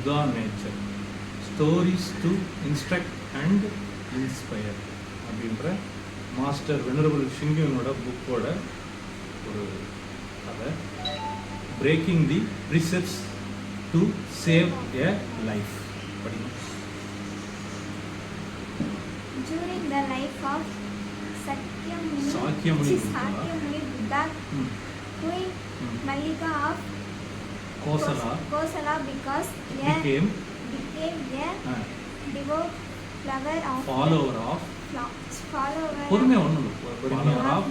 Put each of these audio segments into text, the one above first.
Buddha nature. Stories to instruct and inspire. அப்படின்ற master venerable ஷிங்கனோட புக்கோட ஒரு கதை. Breaking the precepts to save a life. படிங்க. During the life of Sakyamuni Buddha, Queen Malika of Kosala became a devout follower of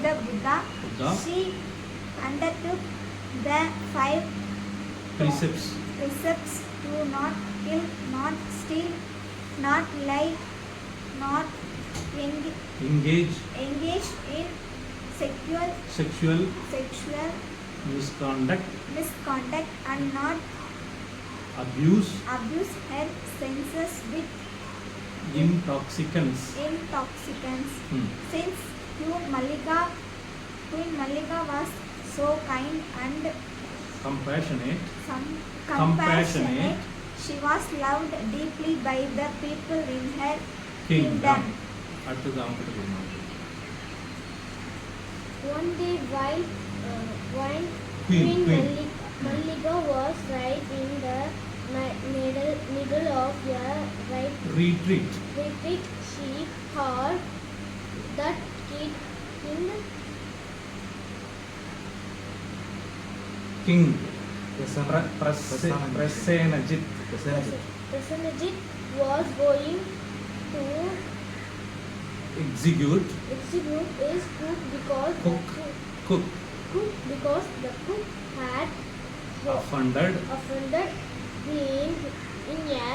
the Buddha. She undertook the 5 precepts to not kill, not steal, not lie, not engage in sexual misconduct and not abuse her senses with intoxicants. Since Queen Malika was so kind and compassionate, she was loved deeply by the people in her kingdom. One day while Queen Malika was right in the middle of a retreat, she heard that King Precepts was going to execute his cook because the cook had offended him in a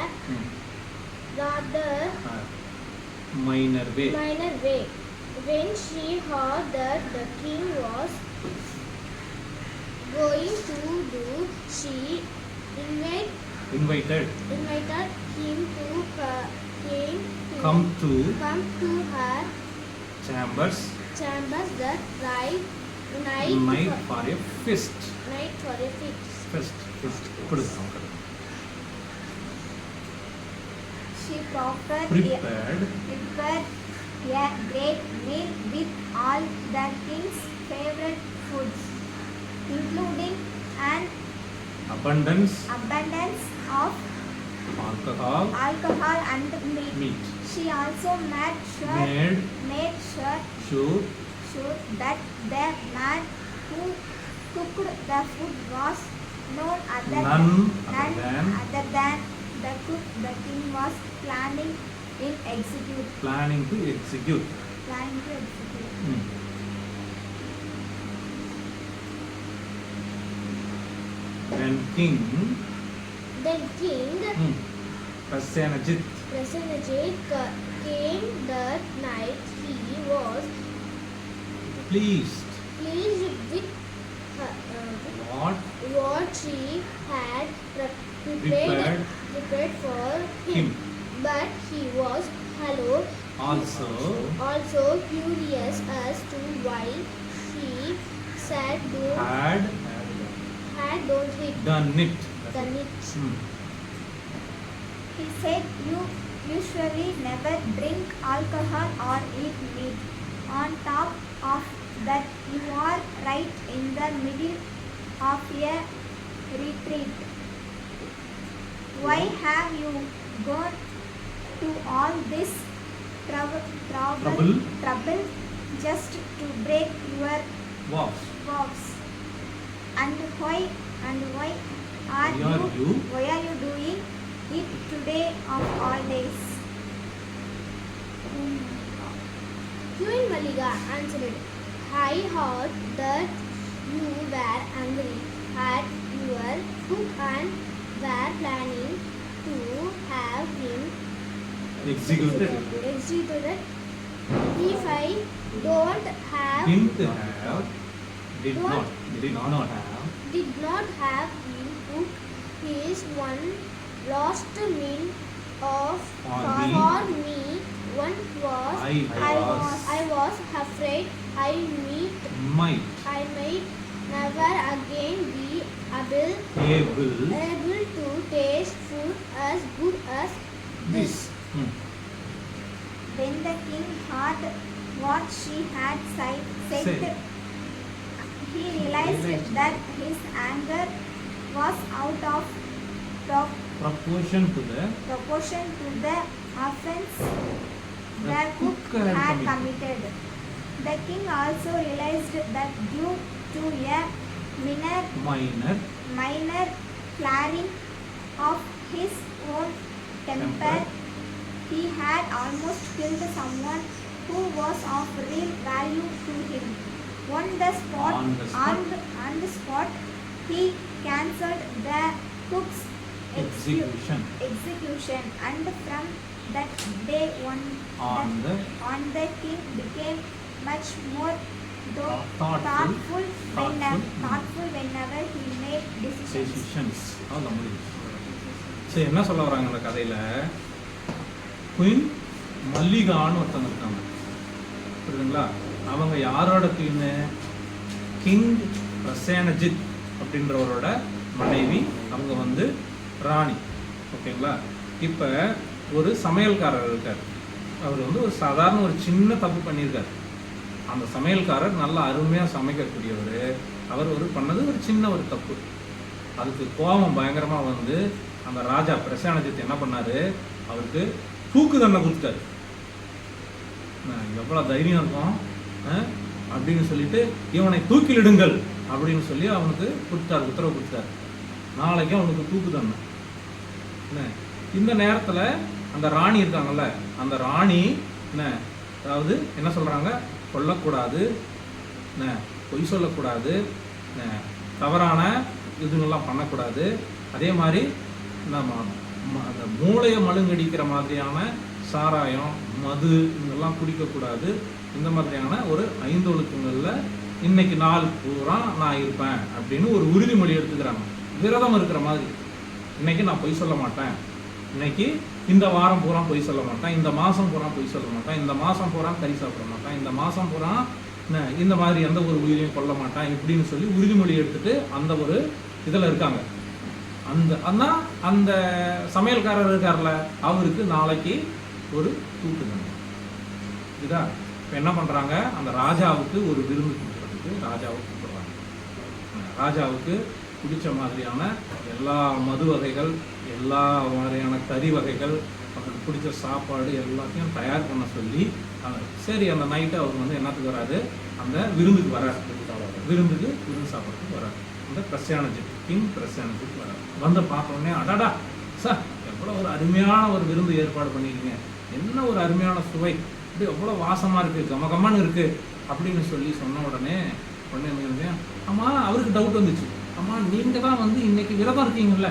rather minor way. When she heard that the king was going to do, she invited him to come to her chambers that night for a feast. She prepared a great meal with all the king's favorite foods, including an abundance of alcohol and meat. She also made sure that the man who cooked the food was none other than the cook the king was planning to execute. Then King Prasenajit came that night. He was pleased with what she had prepared for him. But he was also curious as to why she said done it. He said, "You usually never drink alcohol or eat meat. On top of that, you are right in the middle of a retreat. Why have you gone to all this trouble just to break your vows? And why are you doing it today of all days?" Queen Malika answered, "I heard that you were angry at your cook and were planning to have him executed. If I did not have him cook his one last meal for me. I was afraid I might never again be able to taste food as good as this. When the king heard what she had said, he realized that his anger was out of proportion to the offense the cook had committed. The king also realized that due to a minor flaring of his own temper, he had almost killed someone who was of real value to him. On the spot, he cancelled the cook's execution, and from that day on the king became much more thoughtful whenever he made decisions. சரி, என்ன சொல்ல வராங்க அந்த கதையில்? Queen மல்லிகான்னு ஒருத்தவங்க இருக்காங்க, புரியுதுங்களா? அவங்க யாரோட குயின்னு? கிங் பிரசேனஜித் அப்படின்றவரோட மனைவி. அவங்க வந்து ராணி, ஓகேங்களா? இப்போ ஒரு சமையல்காரர் இருக்கார். அவர் வந்து ஒரு சாதாரண ஒரு சின்ன தப்பு பண்ணியிருக்கார். அந்த சமையல்காரர் நல்லா அருமையாக சமைக்கக்கூடியவர். அவர் பண்ணது ஒரு சின்ன ஒரு தப்பு. அதுக்கு கோபம் பயங்கரமாக வந்து அந்த ராஜா பிரசேனஜித் என்ன பண்ணார்? அவருக்கு தூக்கு தண்டனை கொடுத்தாரு. எவ்வளோ தைரியம் இருக்கும் அப்படின்னு சொல்லிட்டு, இவனை தூக்கிலிடுங்கள் அப்படின்னு சொல்லி அவனுக்கு உத்தரவு கொடுத்தாரு. நாளைக்கு அவனுக்கு தூக்கு தண்டனை. இந்த நேரத்தில் அந்த ராணி இருக்காங்கல்ல, அந்த ராணி அதாவது என்ன சொல்கிறாங்க? கொல்லக்கூடாது, பொய் சொல்லக்கூடாது, தவறான இதுங்கெல்லாம் பண்ணக்கூடாது. அதே மாதிரி நம்ம அந்த மூளையை மழுங்கடிக்கிற மாதிரியான சாராயம், மது இதெல்லாம் குடிக்கக்கூடாது. இந்த மாதிரியான ஒரு 5 ஒழுக்கங்களில் இன்னைக்கு நாள் பூரா நான் இருப்பேன் அப்படின்னு ஒரு உறுதிமொழி எடுத்துக்கிறாங்க. விரதம் இருக்கிற மாதிரி. இன்னைக்கு நான் பொய் சொல்ல மாட்டேன், இன்னைக்கு இந்த வாரம் பூரா பொய் சொல்ல மாட்டேன், இந்த மாதம் பூரா பொய் சொல்ல மாட்டேன், இந்த மாதம் பூரா கறி சாப்பிட மாட்டேன், இந்த மாதம் பூரா இந்த மாதிரி எந்த ஒரு உயிரையும் கொல்ல மாட்டேன் இப்படின்னு சொல்லி உறுதிமொழி எடுத்துட்டு அந்த ஒரு இதில் இருக்காங்க. அந்த சமையல்காரர் இருக்கார்ல, அவருக்கு நாளைக்கு ஒரு தூக்கு தண்டனை. இதா இப்போ என்ன பண்ணுறாங்க? அந்த ராஜாவுக்கு ஒரு விருந்து கொடுக்குறதுக்கு ராஜாவுக்கு கூப்பிடுறாங்க. ராஜாவுக்கு பிடிச்ச மாதிரியான எல்லா மது வகைகள், எல்லா மாதிரியான கறி வகைகள், அவருக்கு பிடிச்ச சாப்பாடு எல்லாத்தையும் தயார் பண்ண சொல்லி, சரி அந்த நைட்டு அவர் வந்து என்னத்துக்கு வராது? அந்த விருந்துக்கு வராது. விருந்து சாப்பிட்றதுக்கு வராது. அந்த பிரசேனஜித், கிங் பிரசேனஜித் வராது. வந்து பார்த்தோன்னே, அடாடா சார், எவ்வளோ ஒரு அருமையான ஒரு விருந்து ஏற்பாடு பண்ணியிருக்கீங்க, என்ன ஒரு அருமையான சுவை, இது எவ்வளோ வாசமாக இருக்குது, கமகமான்னு இருக்குது அப்படின்னு சொல்லி சொன்ன உடனே ஆமாம் அவருக்கு டவுட் வந்துச்சு. ஆமாம் நீங்கள் தான் வந்து இன்னைக்கு விரதம் இருக்கீங்கல்ல,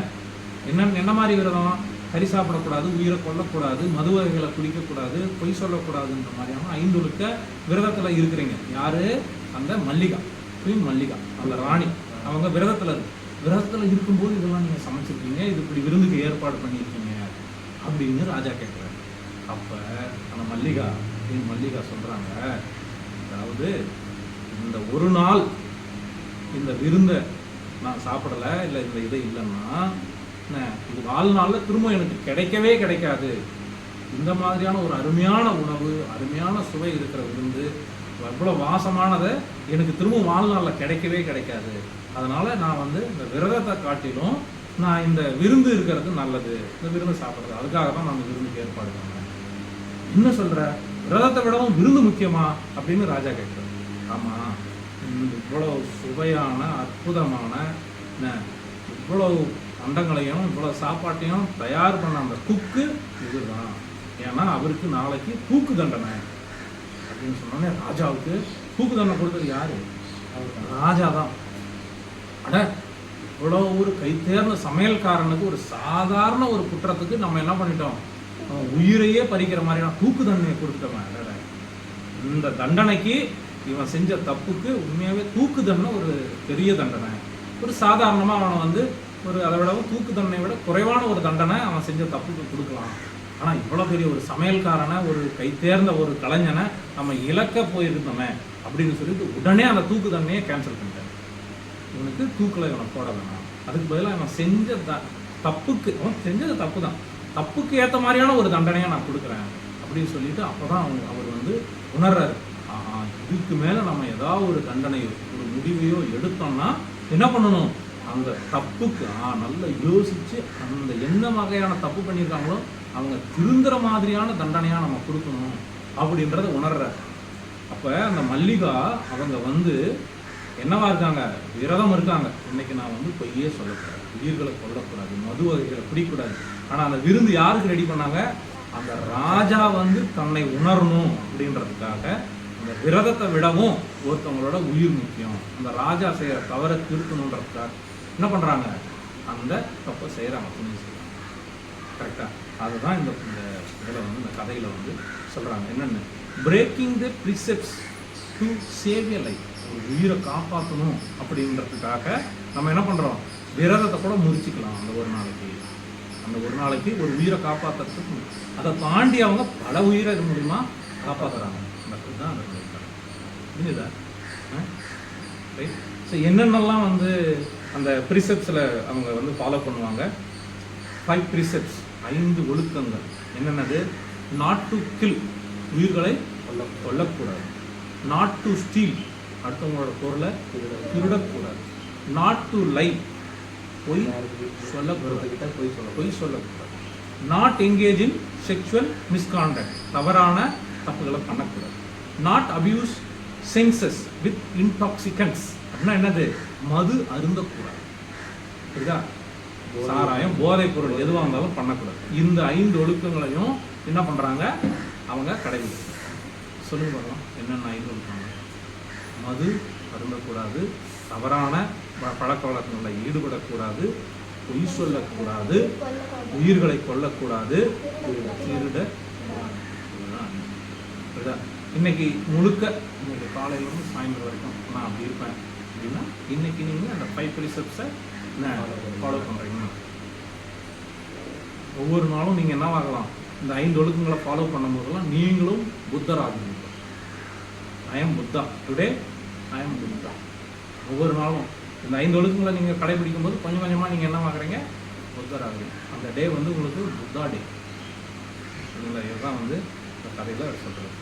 என்ன மாதிரி விரதம்? கறி சாப்பிடக்கூடாது, உயிரை கொல்லக்கூடாது, மது வகைகளை குடிக்கக்கூடாது, பொய் சொல்லக்கூடாதுன்ற மாதிரியான 5 ஒழுக்க விரதத்தில் இருக்கிறீங்க. யார்? அந்த மல்லிகா, குயின் மல்லிகா, அந்த ராணி. அவங்க விரதத்தில் இருக்கும்போது இதெல்லாம் நீங்கள் சமைச்சிருக்கீங்க, இது இப்படி விருந்துக்கு ஏற்பாடு பண்ணியிருக்கீங்க அப்படின்னு ராஜா கேட்குறாரு. அப்போ அந்த குயின் மல்லிகா சொல்கிறாங்க, அதாவது இந்த ஒரு நாள் இந்த விருந்தை நான் சாப்பிடலை, இல்லை இந்த இது இல்லைன்னா இது வாழ்நாளில் திரும்ப எனக்கு கிடைக்கவே கிடைக்காது. இந்த மாதிரியான ஒரு அருமையான உணவு, அருமையான சுவை இருக்கிற விருந்து, எவ்வளோ வாசமானதை எனக்கு திரும்ப வாழ்நாளில் கிடைக்கவே கிடைக்காது. அதனால் நான் வந்து இந்த விரதத்தை காட்டிலும் நான் இந்த விருந்து இருக்கிறது நல்லது, இந்த விருந்து சாப்பிட்றது, அதுக்காக தான் நான் இந்த விருந்துக்கு ஏற்பாடு பண்ணேன். என்ன சொல்கிற? விரதத்தை விடவும் விருந்து முக்கியமா அப்படின்னு ராஜா கேட்குறாரு. ஆமாம், இவ்வளோ சுவையான அற்புதமான இவ்வளவு அண்டங்களையும் இவ்வளோ சாப்பாட்டையும் தயார் பண்ண அந்த குக்கு இதுதான். ஏன்னா அவருக்கு நாளைக்கு தூக்கு தண்டனை அப்படின்னு சொன்னோன்னே ராஜாவுக்கு தூக்கு தண்டனை கொடுத்தது யாரு? ராஜா தான். அட, இவ்வளோ ஒரு கைத்தேர்ந்த சமையல்காரனுக்கு ஒரு சாதாரண ஒரு குற்றத்துக்கு நம்ம என்ன பண்ணிட்டோம்? உயிரையே பறிக்கிற மாதிரியான தூக்கு தண்டனையை கொடுத்துட்டோம். இந்த தண்டனைக்கு, இவன் செஞ்ச தப்புக்கு உண்மையாகவே தூக்கு தண்டனை ஒரு பெரிய தண்டனை. ஒரு சாதாரணமாக அவனை வந்து அதை விடவும் தூக்கு தண்டனை விட குறைவான ஒரு தண்டனை அவன் செஞ்ச தப்புக்கு கொடுக்கலாம். ஆனால் இவ்வளோ பெரிய ஒரு சமையல்காரனை, ஒரு கைத்தேர்ந்த ஒரு கலைஞனை நம்ம இழக்க போயிருந்தோமே அப்படின்னு சொல்லிட்டு உடனே அந்த தூக்கு தண்டனையை கேன்சல் பண்ணிட்டார். இவனுக்கு தூக்கில் இவனை போட வேணாம். அதுக்கு பதிலாக அவன் செஞ்ச தப்புக்கு, அவன் செஞ்சது தப்பு தான், தப்புக்கு ஏற்ற மாதிரியான ஒரு தண்டனையை நான் கொடுக்குறேன் அப்படின்னு சொல்லிட்டு அப்போ தான் அவர் வந்து உணர்றாரு. இதுக்கு மேலே நம்ம ஏதாவது ஒரு தண்டனையோ ஒரு முடிவையோ எடுத்தோம்னா என்ன பண்ணணும், அந்த தப்புக்கு நல்லா யோசித்து அந்த என்ன வகையான தப்பு பண்ணியிருக்காங்களோ அவங்க திருந்துற மாதிரியான தண்டனையாக நம்ம கொடுக்கணும் அப்படின்றத உணர்றாரு. அப்போ அந்த மல்லிகா அவங்க வந்து என்னவா இருக்காங்க, விரதம் இருக்காங்க. இன்னைக்கு நான் வந்து பொய்யே சொல்லக்கூடாது, உயிர்களை கொல்லக்கூடாது, மது வகைகளை பிடிக்கூடாது. ஆனால் அந்த விருந்து யாருக்கு ரெடி பண்ணாங்க, அந்த ராஜா வந்து தன்னை உணரணும் அப்படின்றதுக்காக அந்த விரதத்தை விடவும் ஒருத்தவங்களோட உயிர் முக்கியம், அந்த ராஜா செய்கிற தவறை திருத்தணுன்றதுக்காக என்ன பண்ணுறாங்க, அந்த தப்பை செய்கிறாங்க, புண்ணியம் செய்கிறாங்க. கரெக்டாக அதுதான் இந்த இதில் வந்து இந்த கதையில் வந்து சொல்கிறாங்க. என்னென்னு, breaking the precepts to save a life, ஒரு உயிரை காப்பாற்றணும் அப்படின்றதுக்காக நம்ம என்ன பண்ணுறோம், விரதத்தை கூட முறிச்சிக்கலாம். அந்த ஒரு நாளைக்கு ஒரு உயிரை காப்பாற்றுறதுக்கு அதை தாண்டி அவங்க பல உயிரை இது மூலிமா காப்பாற்றுறாங்க. அதுதான் அந்த புரிஞ்சுதா? ரைட். ஸோ என்னென்னலாம் வந்து அந்த ப்ரிசெப்ட்ஸில் அவங்க வந்து ஃபாலோ பண்ணுவாங்க, 5 ப்ரிசெப்ட்ஸ், 5 ஒழுக்கங்கள். என்னென்னது, நாட் டு கில், உயிர்களை கொல்லக்கூடாது. நாட் டு ஸ்டீல், அடுத்தவங்களோட பொருளை திருடக்கூடாது. நாட் டு லை, பொய் சொல்லக்கூடாது. Not engage in sexual misconduct, தவறான தப்புகளை பண்ணக்கூடாது. Not abuse census with intoxicants, அப்படின்னா என்னது, மது அருந்தக்கூடாது. புரியுதா? சாராயம், போதைப் பொருள் எதுவாக இருந்தாலும் பண்ணக்கூடாது. இந்த 5 ஒழுக்கங்களையும் என்ன பண்ணுறாங்க, அவங்க கடைபிடிக்கிறாங்க. சொல்லுங்க பார்க்கலாம், என்னென்ன 5 ஒழுக்கங்கள்? மது அருந்தக்கூடாது, தவறான பழக்க வழக்கங்களில் ஈடுபடக்கூடாது, பொய் சொல்லக்கூடாது, உயிர்களை கொல்லக்கூடாது, திருட. இன்னைக்கு முழுக்க, இன்னைக்கு காலையிலேருந்து சாயந்தரம் வரைக்கும் நான் அப்படி இருப்பேன் அப்படின்னா இன்னைக்கு நீங்கள் அந்த 5 ப்ரிசெப்ட்ஸை ஃபாலோ பண்ணுறீங்க. ஒவ்வொரு நாளும் நீங்கள் என்னவாகலாம், இந்த 5 ஒழுக்கங்களை ஃபாலோ பண்ணும்போதெல்லாம் நீங்களும் புத்தர் ஆகுவீங்க. I am Buddha, today I am Buddha. ஒவ்வொரு நாளும் இந்த 5 ஒழுக்கங்களை நீங்கள் கடைபிடிக்கும் போது கொஞ்சம் கொஞ்சமாக நீங்கள் என்ன ஆகுறீங்க, புத்தர் ஆகுறீங்க. அந்த டே வந்து உங்களுக்கு புத்தா டே. இதுதான் வந்து இந்த கதையில் சொல்கிறது.